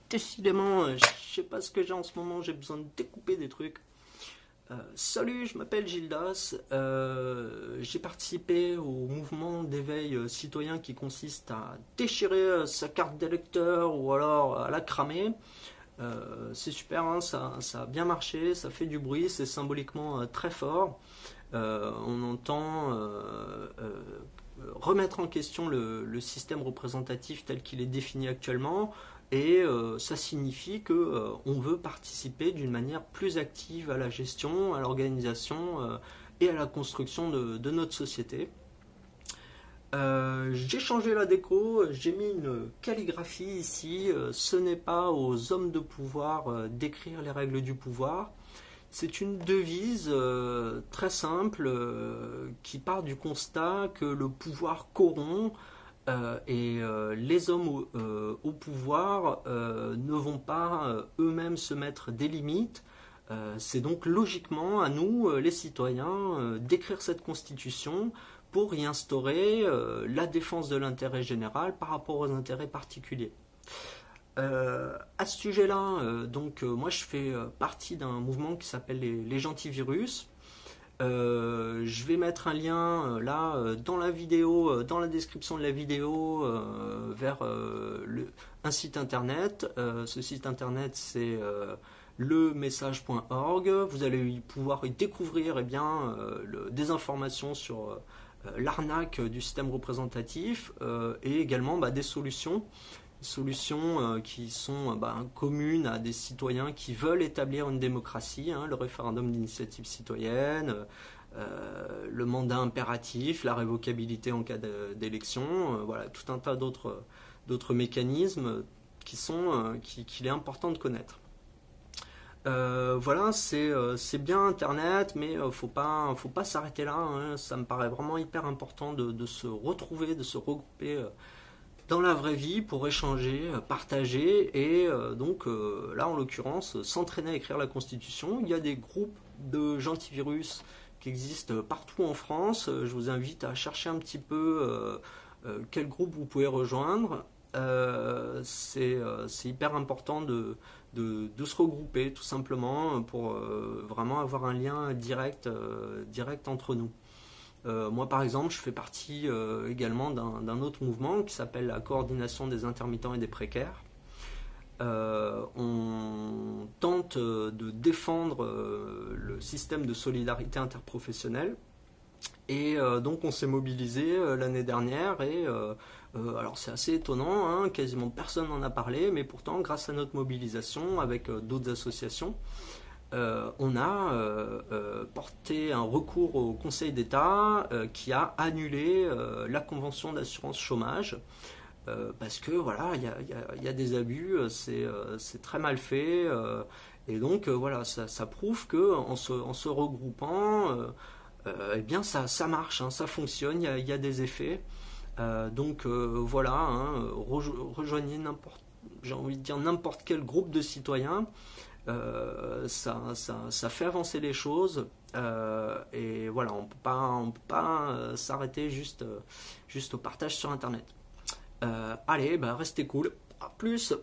Décidément, je sais pas ce que j'ai en ce moment, j'ai besoin de découper des trucs. Salut, je m'appelle Gildas. J'ai participé au mouvement d'éveil citoyen qui consiste à déchirer sa carte d'électeur ou alors à la cramer. C'est super, hein, ça a bien marché, ça fait du bruit, c'est symboliquement très fort. On entend remettre en question le système représentatif tel qu'il est défini actuellement, et ça signifie que on veut participer d'une manière plus active à la gestion, à l'organisation et à la construction de notre société. J'ai changé la déco, j'ai mis une calligraphie ici. Ce n'est pas aux hommes de pouvoir d'écrire les règles du pouvoir. C'est une devise très simple qui part du constat que le pouvoir corrompt, et les hommes au pouvoir ne vont pas eux-mêmes se mettre des limites. C'est donc logiquement à nous, les citoyens, d'écrire cette constitution pour y instaurer la défense de l'intérêt général par rapport aux intérêts particuliers. À ce sujet-là, moi je fais partie d'un mouvement qui s'appelle les Gentivirus. Je vais mettre un lien dans la vidéo, dans la description de la vidéo, vers un site internet. Ce site internet, c'est lemessage.org. Vous allez pouvoir y découvrir des informations sur l'arnaque du système représentatif, et également des solutions qui sont communes à des citoyens qui veulent établir une démocratie, hein, le référendum d'initiative citoyenne, le mandat impératif, la révocabilité en cas d'élection, voilà, tout un tas d'autres mécanismes qu'il est important de connaître. Voilà, c'est bien Internet, mais faut pas s'arrêter là, hein. Ça me paraît vraiment hyper important de se retrouver, de se regrouper dans la vraie vie pour échanger, partager, et là en l'occurrence s'entraîner à écrire la Constitution. Il y a des groupes de gentivirus qui existent partout en France. Je vous invite à chercher un petit peu quel groupe vous pouvez rejoindre. C'est hyper important de se regrouper tout simplement pour vraiment avoir un lien direct entre nous. Moi par exemple je fais partie également d'un autre mouvement qui s'appelle la coordination des intermittents et des précaires. On tente de défendre le système de solidarité interprofessionnelle, et donc on s'est mobilisé l'année dernière, et alors c'est assez étonnant, hein, quasiment personne n'en a parlé, mais pourtant grâce à notre mobilisation avec d'autres associations, on a porté un recours au Conseil d'État qui a annulé la convention d'assurance chômage, parce que voilà, il y a des abus, c'est très mal fait, et donc voilà, ça prouve que en se regroupant, ça marche, hein, ça fonctionne, il y a des effets. Voilà, hein, rejoignez j'ai envie de dire n'importe quel groupe de citoyens. Ça fait avancer les choses, et voilà, on peut pas s'arrêter juste au partage sur internet. Allez, restez cool, à plus.